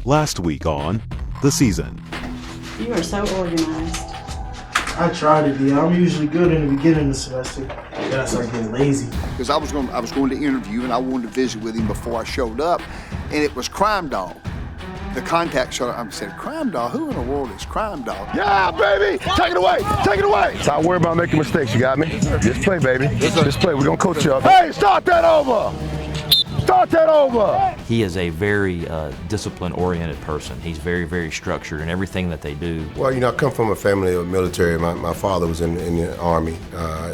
Last week on The Season. You are so organized. I try to be. I'm usually good in the beginning of the semester. Then I start getting lazy. Because I was going to interview and I wanted to visit with him before I showed up, and it was Crime Dog. The contact showed up. I said, Crime Dog? Who in the world is Crime Dog? Yeah, baby! Take it away! Take it away! Stop worrying about making mistakes, you got me? Just play, baby. Just play. We're going to coach you up. Hey, start that over! Start that over! He is a very discipline-oriented person. He's very, very structured in everything that they do. Well, you know, I come from a family of military. My father was in the Army.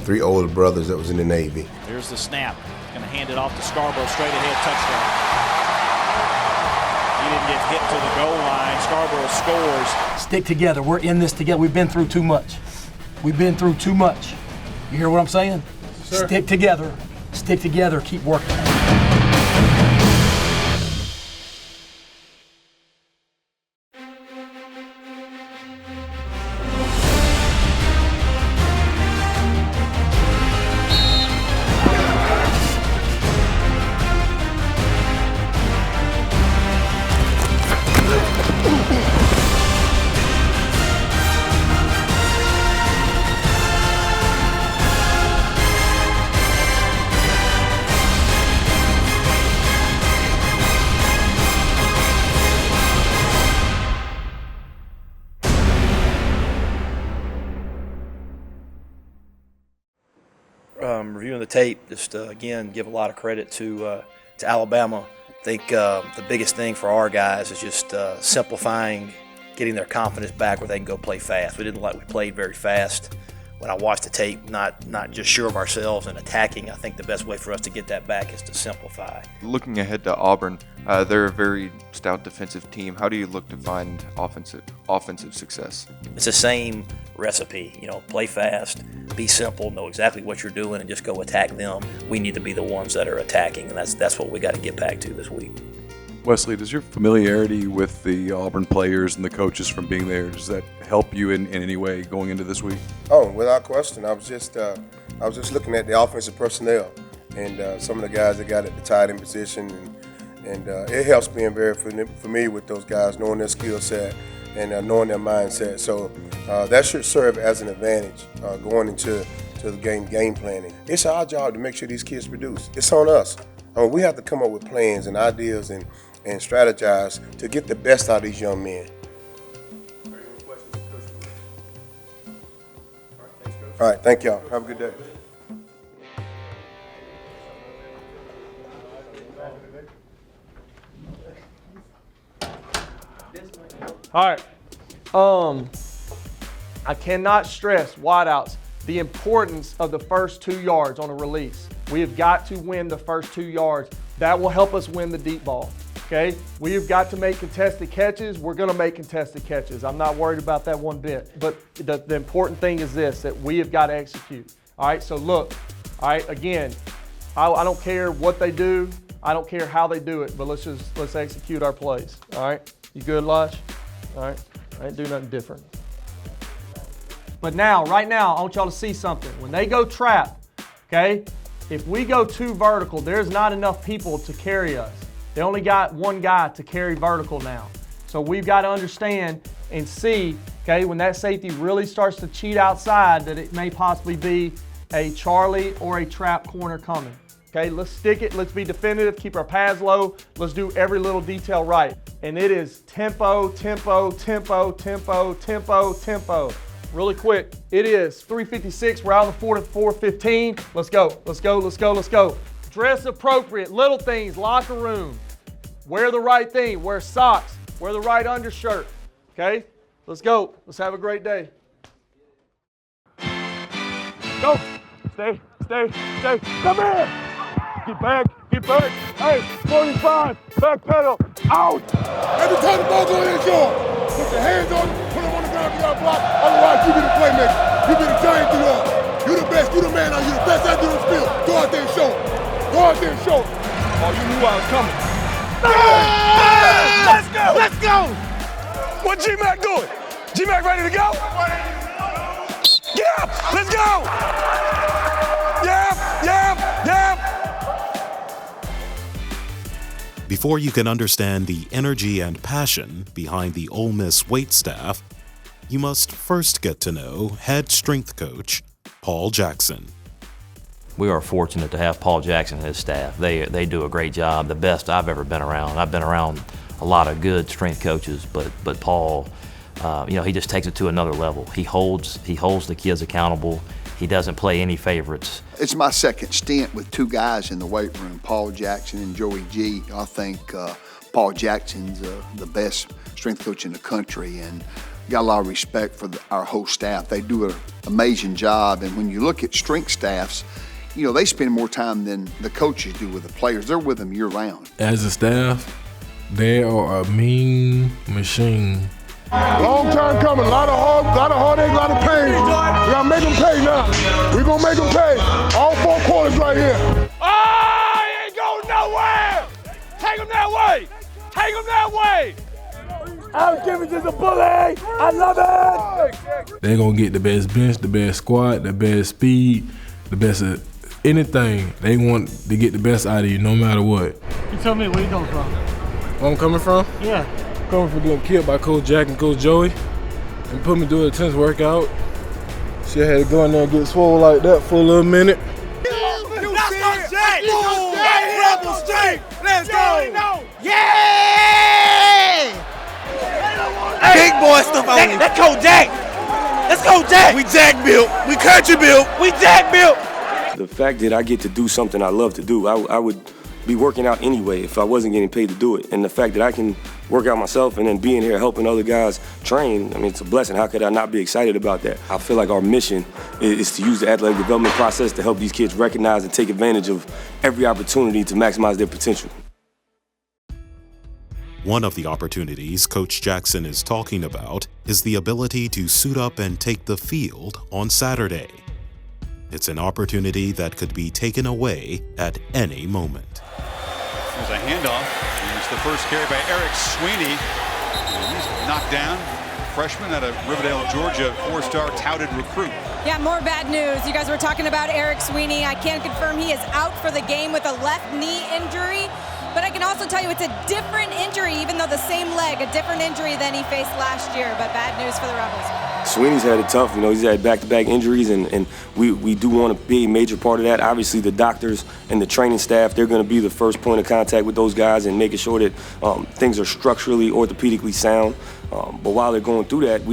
3 older brothers that was in the Navy. Here's the snap. Going to hand it off to Scarborough, straight ahead touchdown. He didn't get hit to the goal line. Scarborough scores. Stick together. We're in this together. We've been through too much. We've been through too much. You hear what I'm saying? Sure. Stick together. Stick together. Keep working. Reviewing the tape, just again give a lot of credit to Alabama. I think the biggest thing for our guys is just simplifying, getting their confidence back where they can go play fast. We played very fast. When I watched the tape, not just sure of ourselves and attacking, I think the best way for us to get that back is to simplify. Looking ahead to Auburn, they're a very stout defensive team. How do you look to find offensive success? It's the same recipe, play fast, be simple, know exactly what you're doing, and just go attack them. We need to be the ones that are attacking, and that's what we got to get back to this week. Wesley, does your familiarity with the Auburn players and the coaches from being there, does that help you in any way going into this week? Oh, without question. I was just looking at the offensive personnel and some of the guys that got at the tight end position, and it helps being very familiar with those guys, knowing their skill set and knowing their mindset. So that should serve as an advantage going into the game planning. It's our job to make sure these kids produce. It's on us. We have to come up with plans and ideas and strategize to get the best out of these young men. All right, thank y'all. Have a good day. All right. I cannot stress wideouts the importance of the first 2 yards on a release. We have got to win the first 2 yards. That will help us win the deep ball. Okay? We have got to make contested catches. We're going to make contested catches. I'm not worried about that one bit. But the important thing is this, that we have got to execute. All right? So look, all right, again, I don't care what they do. I don't care how they do it, but let's execute our plays. All right? You good, Lodge? All right? I ain't do nothing different. But now, right now, I want y'all to see something. When they go trap, okay, if we go too vertical, there's not enough people to carry us. They only got one guy to carry vertical now. So we've got to understand and see, okay, when that safety really starts to cheat outside, that it may possibly be a Charlie or a trap corner coming. Okay, let's stick it. Let's be definitive. Keep our pads low. Let's do every little detail right. And it is tempo, tempo, tempo, tempo, tempo, tempo. Really quick. It is 3:56. We're out on the 4:15. Let's go. Let's go. Let's go. Let's go. Dress appropriate. Little things. Locker room. Wear the right thing. Wear socks. Wear the right undershirt. Okay? Let's go. Let's have a great day. Go. Stay. Stay. Stay. Come here. Get back. Get back. Hey, 45. Back pedal. Out. Every time the ball goes in the yard, put your hands on it, put them on the ground, get out block. Otherwise, you be the playmaker. You be the giant through all. You the best. You the man out. You the best out there on the field. Go out there and show it. Go out there and show it. Oh, you knew I was coming. Hey! Let's go. Let's go. What G-Mac doing? G-Mac ready to go? Yeah, let's go. Yeah. Before you can understand the energy and passion behind the Ole Miss weight staff, you must first get to know head strength coach Paul Jackson. We are fortunate to have Paul Jackson and his staff. They do a great job, the best I've ever been around. I've been around a lot of good strength coaches, but Paul, he just takes it to another level. He holds the kids accountable. He doesn't play any favorites. It's my second stint with two guys in the weight room, Paul Jackson and Joey G. I think Paul Jackson's the best strength coach in the country, and got a lot of respect for our whole staff. They do an amazing job, and when you look at strength staffs, they spend more time than the coaches do with the players. They're with them year-round. As a staff, they are a mean machine. Long time coming, a lot of heartache, a lot of pain. We gotta make them pay now. We gonna make them pay. All 4 quarters right here. Oh, he ain't going nowhere. Take him that way. Take him that way. Alex Gibbons is a bully. I love it. They're gonna get the best bench, the best squat, the best speed, the best of anything. They want to get the best out of you no matter what. You tell me where you coming from. Where I'm coming from? Yeah. Coming from getting killed by Coach Jack and Coach Joey and put me through a intense workout. She had to go in there and get swole like that for a little minute. Let's go. Yeah! Big boy stuff on Let's go, Jack. Let's go, Jack. We Jack built. We country built. We Jack built. The fact that I get to do something I love to do, I would be working out anyway if I wasn't getting paid to do it. And the fact that I can work out myself and then being here helping other guys train, it's a blessing. How could I not be excited about that? I feel like our mission is to use the athletic development process to help these kids recognize and take advantage of every opportunity to maximize their potential. One of the opportunities Coach Jackson is talking about is the ability to suit up and take the field on Saturday. It's an opportunity that could be taken away at any moment. There's a handoff, and it's the first carry by Eric Sweeney. And he's knocked down. Freshman out of Riverdale, Georgia, 4-star touted recruit. Yeah, more bad news. You guys were talking about Eric Sweeney. I can confirm he is out for the game with a left knee injury. But I can also tell you it's a different injury, even though the same leg, a different injury than he faced last year. But bad news for the Rebels. Sweeney's had it tough. He's had back-to-back injuries, and we do want to be a major part of that. Obviously, the doctors and the training staff, they're going to be the first point of contact with those guys and making sure that things are structurally, orthopedically sound. But while they're going through that,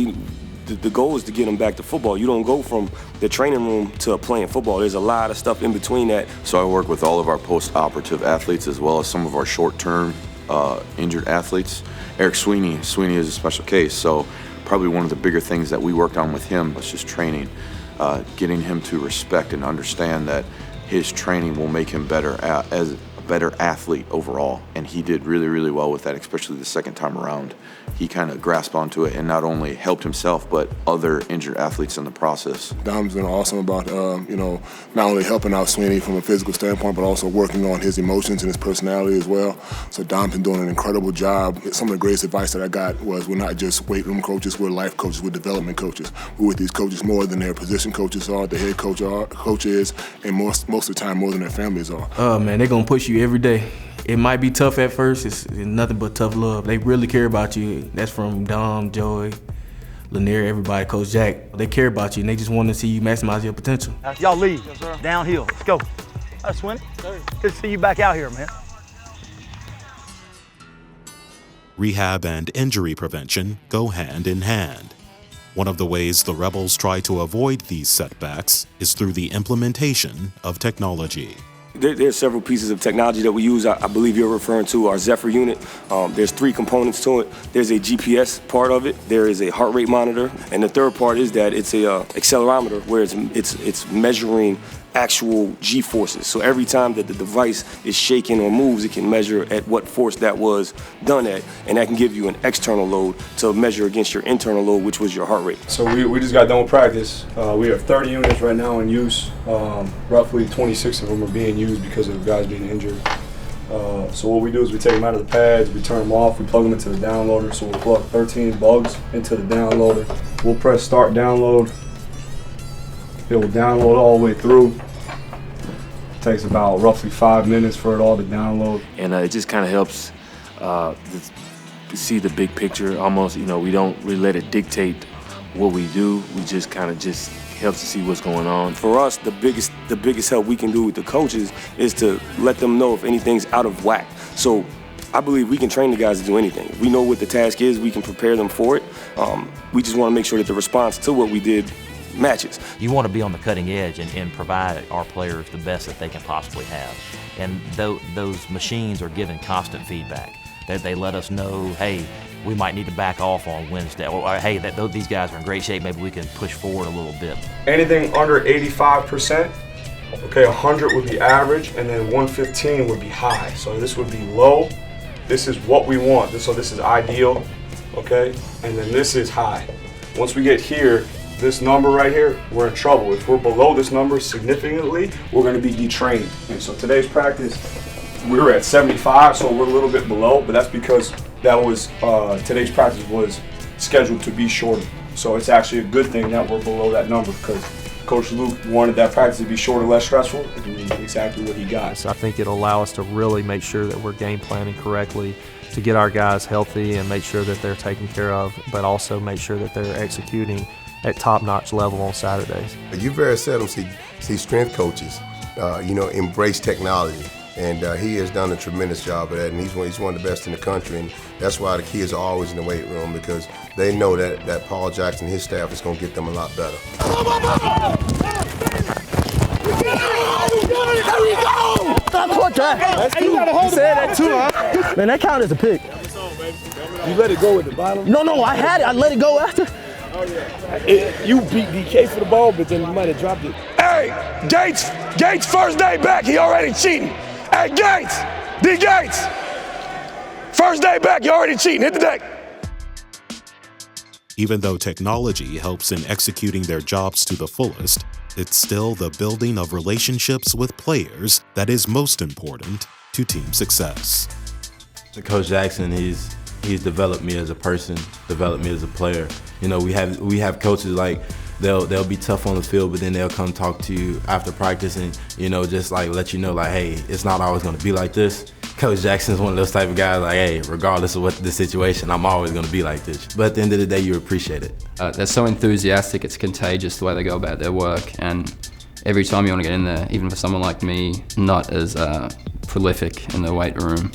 the goal is to get them back to football. You don't go from the training room to playing football. There's a lot of stuff in between that. So I work with all of our post-operative athletes as well as some of our short-term injured athletes. Eric Sweeney is a special case, so probably one of the bigger things that we worked on with him was just training, getting him to respect and understand that his training will make him better as a better athlete overall. And he did really, really well with that, especially the second time around. He kind of grasped onto it and not only helped himself, but other injured athletes in the process. Dom's been awesome about, not only helping out Sweeney from a physical standpoint, but also working on his emotions and his personality as well. So Dom's been doing an incredible job. Some of the greatest advice that I got was we're not just weight room coaches, we're life coaches, we're development coaches. We're with these coaches more than their position coaches are, the head coach is, and most of the time more than their families are. Oh man, they're gonna push you every day. It might be tough at first, it's nothing but tough love. They really care about you. That's from Dom, Joey, Lanier, everybody, Coach Jack. They care about you and they just want to see you maximize your potential. Y'all lead. Yes, downhill. Let's go. That's Sweeney. Good to see you back out here, man. Rehab and injury prevention go hand in hand. One of the ways the Rebels try to avoid these setbacks is through the implementation of technology. There's several pieces of technology that we use. I believe you're referring to our Zephyr unit. There's 3 components to it. There's a GPS part of it. There is a heart rate monitor, and the third part is that it's a accelerometer where it's measuring actual G-forces. So every time that the device is shaken or moves, it can measure at what force that was done at, and that can give you an external load to measure against your internal load, which was your heart rate. So we just got done with practice. We have 30 units right now in use. Roughly 26 of them are being used because of guys being injured. So what we do is we take them out of the pads, we turn them off, we plug them into the downloader. So we'll plug 13 bugs into the downloader. We'll press start download. It will download all the way through. takes about roughly 5 minutes for it all to download. And it just kind of helps see the big picture. Almost, we don't really let it dictate what we do. We just kind of helps to see what's going on. For us, the biggest help we can do with the coaches is to let them know if anything's out of whack. So I believe we can train the guys to do anything. We know what the task is. We can prepare them for it. We just want to make sure that the response to what we did matches. You want to be on the cutting edge and provide our players the best that they can possibly have. And those machines are giving constant feedback. They let us know, hey, we might need to back off on Wednesday, or hey, these guys are in great shape, maybe we can push forward a little bit. Anything under 85%, okay, 100 would be average, and then 115 would be high. So this would be low. This is what we want. So this is ideal, okay? And then this is high. Once we get here, this number right here, we're in trouble. If we're below this number significantly, we're gonna be detrained. And so today's practice, we were at 75, so we're a little bit below, but that's because today's practice was scheduled to be shorter. So it's actually a good thing that we're below that number, because Coach Luke wanted that practice to be shorter, less stressful, and exactly what he got. So I think it'll allow us to really make sure that we're game planning correctly to get our guys healthy and make sure that they're taken care of, but also make sure that they're executing at top-notch level on Saturdays. You very seldom see strength coaches, embrace technology. And he has done a tremendous job of that, and he's one of the best in the country, and that's why the kids are always in the weight room, because they know that Paul Jackson and his staff is going to get them a lot better. That's two. You said that too, huh? Man, that counted as a pick. You let it go at the bottom? No, I had it. I let it go after. You beat DK for the ball, but then you might have dropped it. Hey, Gates, first day back, he already cheating. Hey, Gates, first day back, you already cheating. Hit the deck. Even though technology helps in executing their jobs to the fullest, it's still the building of relationships with players that is most important to team success. Coach Jackson, he's developed me as a person, developed me as a player. We have coaches like they'll be tough on the field, but then they'll come talk to you after practice and just like let you know like, hey, it's not always going to be like this. Coach Jackson's one of those type of guys like, hey, regardless of what the situation, I'm always going to be like this. But at the end of the day, you appreciate it. They're so enthusiastic, it's contagious the way they go about their work, and every time you want to get in there, even for someone like me, not as prolific in the weight room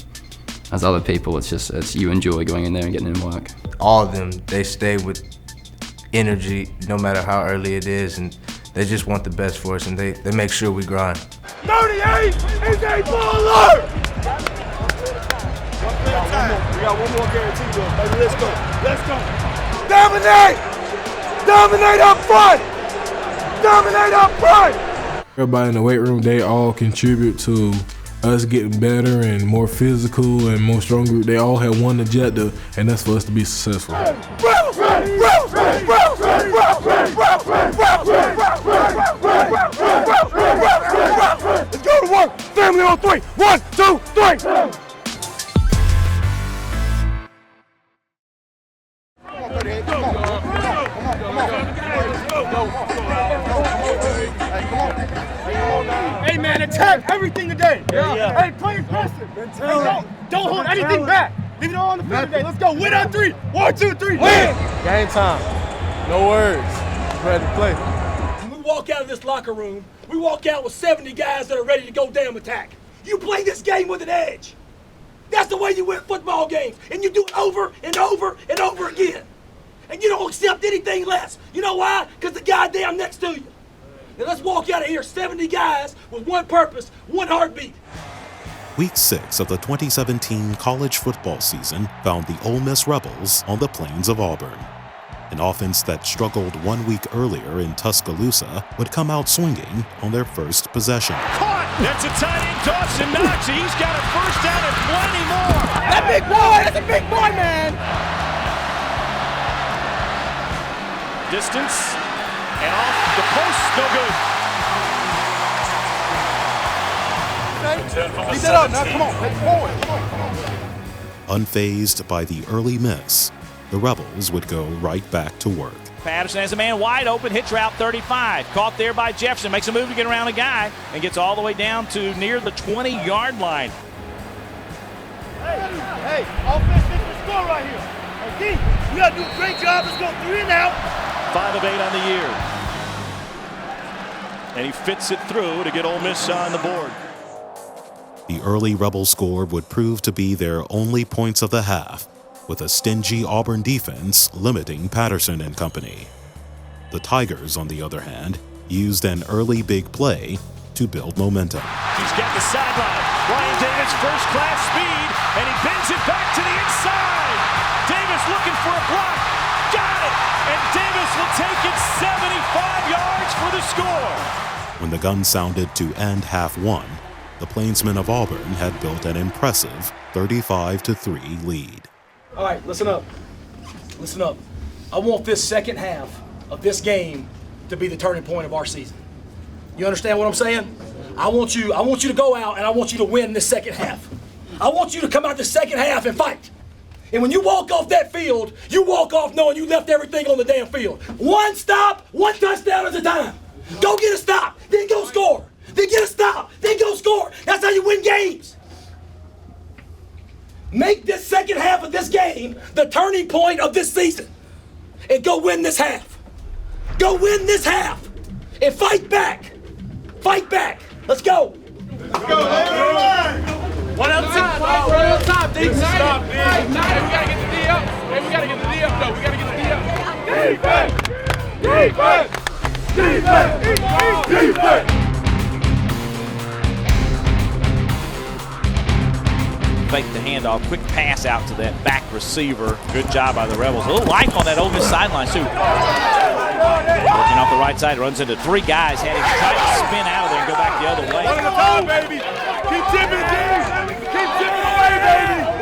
as other people, it's you enjoy going in there and getting in work. All of them, they stay with energy no matter how early it is, and they just want the best for us, and they make sure we grind. 38 is a baller! We got one more guarantee, baby. Let's go. Dominate up front! Everybody in the weight room, they all contribute to us getting better and more physical and more stronger. They all have one objective, and that's for us to be successful. Let's go to work. Family on three. 1, 2, 3. Hey man, attack everything today. Yeah. Hey, play aggressive. Don't hold anything back. Leave it all on the field today. Let's go. Win on 3. 1, 2, 3. Win. Game time. No words. Ready to play. When we walk out of this locker room, we walk out with 70 guys that are ready to go damn attack. You play this game with an edge. That's the way you win football games, and you do it over and over and over again. And you don't accept anything less. You know why? Because the guy damn next to you. Now let's walk out of here 70 guys with one purpose, one heartbeat. Week 6 of the 2017 college football season found the Ole Miss Rebels on the plains of Auburn. An offense that struggled 1 week earlier in Tuscaloosa would come out swinging on their first possession. Caught! That's a tight end, Dawson Knox. He's got a first down and plenty more. That big boy, that's a big boy, man. Distance and off the post, no good. Keep that up now, come on, forward, come on. Unfazed by the early miss, the Rebels would go right back to work. Patterson has a man wide open, hits route 35. Caught there by Jefferson, makes a move to get around a guy, and gets all the way down to near the 20-yard line. Hey, offense needs to score right here. Hey, D, you got to do a great job. Let's go 3 and out. 5 of 8 on the year. And he fits it through to get Ole Miss on the board. The early Rebel score would prove to be their only points of the half, with a stingy Auburn defense limiting Patterson and company. The Tigers, on the other hand, used an early big play to build momentum. He's got the sideline. Brian Davis, first-class speed, and he bends it back to the inside. Davis looking for a block. Got it! And Davis will take it 75 yards for the score. When the gun sounded to end half one, the Plainsmen of Auburn had built an impressive 35-3 lead. All right, listen up. Listen up. I want this second half of this game to be the turning point of our season. You understand what I'm saying? I want you to go out and I want you to win this second half. I want you to come out the second half and fight. And when you walk off that field, you walk off knowing you left everything on the damn field. One stop, one touchdown at a time. Go get a stop, then go score. Then get a stop, then go score. That's how you win games. Make this second half of this game the turning point of this season. And go win this half. Go win this half. And fight back. Fight back. Let's go. Let's go, everyone. One at a time. One at a time. Stop, stop, D. We gotta get the D up. Hey, we gotta get the D up, though. We gotta get the D up. Defense! Defense! Defense! Defense! Fake the handoff, quick pass out to that back receiver. Good job by the Rebels. A little life on that Ole Miss sideline, too. Working off the right side, runs into 3 guys, had him try to spin out of there and go back the other way. One at a time, baby. Keep tipping, D. Keep tipping away, baby.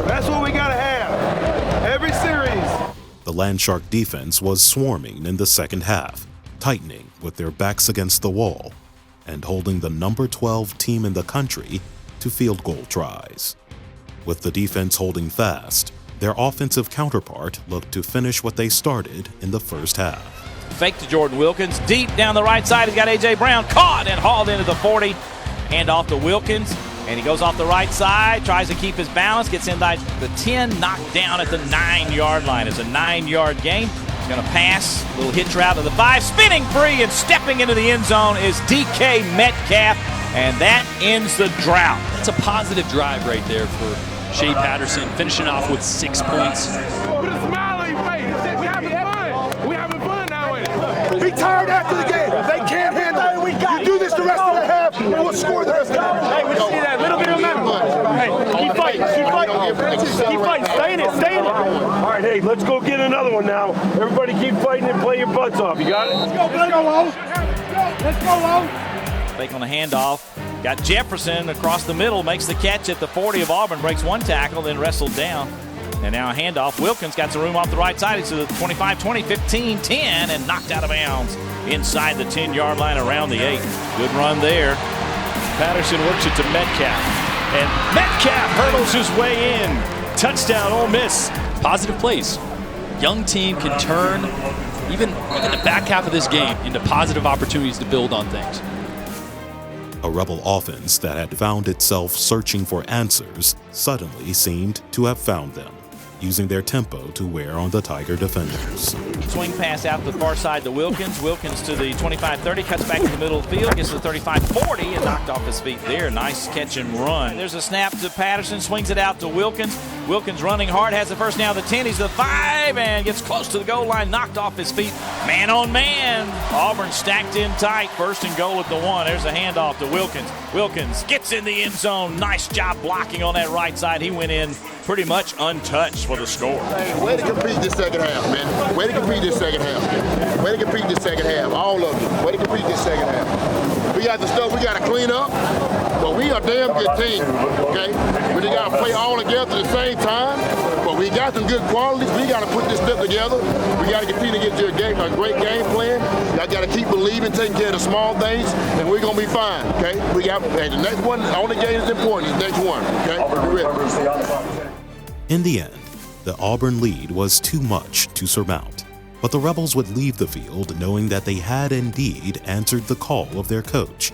That's what we gotta have. Every series. The Landshark defense was swarming in the second half, tightening with their backs against the wall and holding the number 12 team in the country to field goal tries. With the defense holding fast, their offensive counterpart looked to finish what they started in the first half. Fake to Jordan Wilkins, deep down the right side. He's got A.J. Brown caught and hauled into the 40. Hand off to Wilkins, and he goes off the right side, tries to keep his balance, gets inside the 10, knocked down at the 9-yard line. It's a 9-yard gain. He's going to pass, a little hitch route to the 5, spinning free and stepping into the end zone is DK Metcalf, and that ends the drought. It's a positive drive right there for Shea Patterson, finishing off with 6 points. With a smile on your face. We having fun. We having fun now. Be tired after the game. They can't handle it. You do this the rest of the half, and we'll score the rest of the half. Hey, we see that little bit of momentum. Hey, keep fighting. Keep fighting. Keep fighting. Stay in it. Stay in it. All right, hey, let's go get another one now. Everybody keep fighting and play your butts off. You got it? Let's go, Let's go, Lo. Let's go, Lo. Fake on the handoff. Got Jefferson across the middle, makes the catch at the 40 of Auburn, breaks one tackle, then wrestled down. And now a handoff. Wilkins got some room off the right side. It's to the 25, 20, 15, 10, and knocked out of bounds inside the 10-yard line around the 8. Good run there. Patterson works it to Metcalf. And Metcalf hurdles his way in. Touchdown, Ole Miss. Positive plays. Young team can turn even the back half of this game into positive opportunities to build on things. A Rebel offense that had found itself searching for answers suddenly seemed to have found them, using their tempo to wear on the Tiger defenders. Swing pass out to the far side to Wilkins. Wilkins to the 25-30, cuts back to the middle of the field, gets to the 35-40, and knocked off his feet there. Nice catch and run. There's a snap to Patterson, swings it out to Wilkins. Wilkins running hard, has the first down to the 10, he's to the 5, and gets close to the goal line, knocked off his feet. Man on man. Auburn stacked in tight, 1st and goal at the 1. There's a handoff to Wilkins. Wilkins gets in the end zone. Nice job blocking on that right side. He went in pretty much untouched for the score. Hey, way to compete this second half, man. Way to compete this second half. Way to compete this second half. All of you. Way to compete this second half. We got the stuff we got to clean up, but we are a damn good team, okay? We just got to play all together at the same time, but we got some good qualities. We got to put this stuff together. We got to continue to get to a great game plan. Y'all got to keep believing, taking care of the small things, and we're going to be fine, okay? We got the next one, the only game that's important is the next one, okay? We're ready. In the end, the Auburn lead was too much to surmount, but the Rebels would leave the field knowing that they had indeed answered the call of their coach.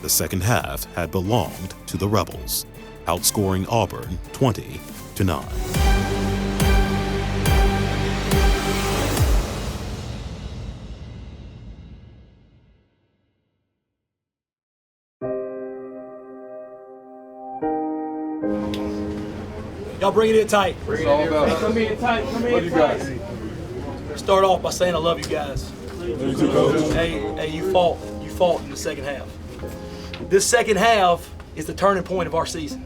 The second half had belonged to the Rebels, outscoring Auburn 20-9. Y'all bring it in tight. Come in tight. Come in tight. Start off by saying I love you guys. Hey, you fought in the second half. This second half is the turning point of our season.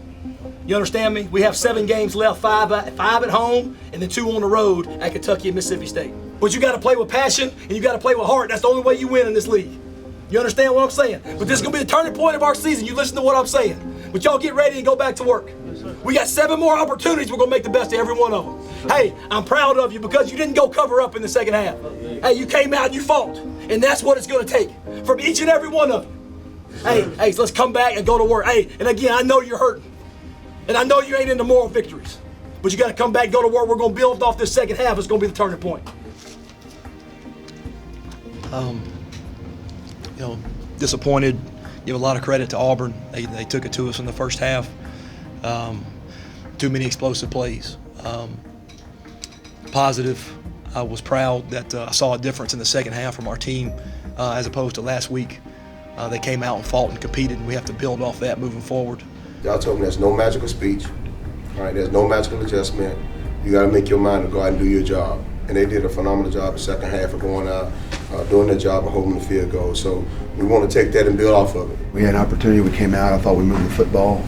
You understand me? We have 7 games left, 5 at home, and then 2 on the road at Kentucky and Mississippi State. But you got to play with passion and you got to play with heart. That's the only way you win in this league. You understand what I'm saying? But this is going to be the turning point of our season. You listen to what I'm saying. But y'all get ready and go back to work. We got 7 more opportunities. We're going to make the best of every one of them. Hey, I'm proud of you because you didn't go cover up in the second half. Hey, you came out and you fought. And that's what it's going to take from each and every one of you. Hey, so let's come back and go to work. Hey, and again, I know you're hurting. And I know you ain't into moral victories. But you got to come back, go to work. We're going to build off this second half. It's going to be the turning point. Disappointed. Give a lot of credit to Auburn. They took it to us in the first half. Too many explosive plays. Positive. I was proud that I saw a difference in the second half from our team as opposed to last week. They came out and fought and competed, and we have to build off that moving forward. Y'all told me there's no magical speech, all right? There's no magical adjustment. You got to make your mind to go out and do your job. And they did a phenomenal job the second half of going out, doing their job of holding the field goal. So we want to take that and build off of it. We had an opportunity. We came out. I thought we moved the football.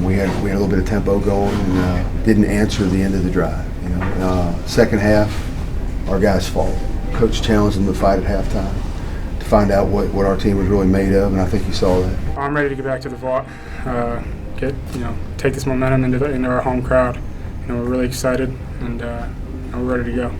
We had a little bit of tempo going and didn't answer the end of the drive. Second half, our guys fought. Coach challenged them to fight at halftime to find out what our team was really made of, and I think you saw that. I'm ready to get back to the vault, take this momentum into our home crowd. We're really excited and we're ready to go.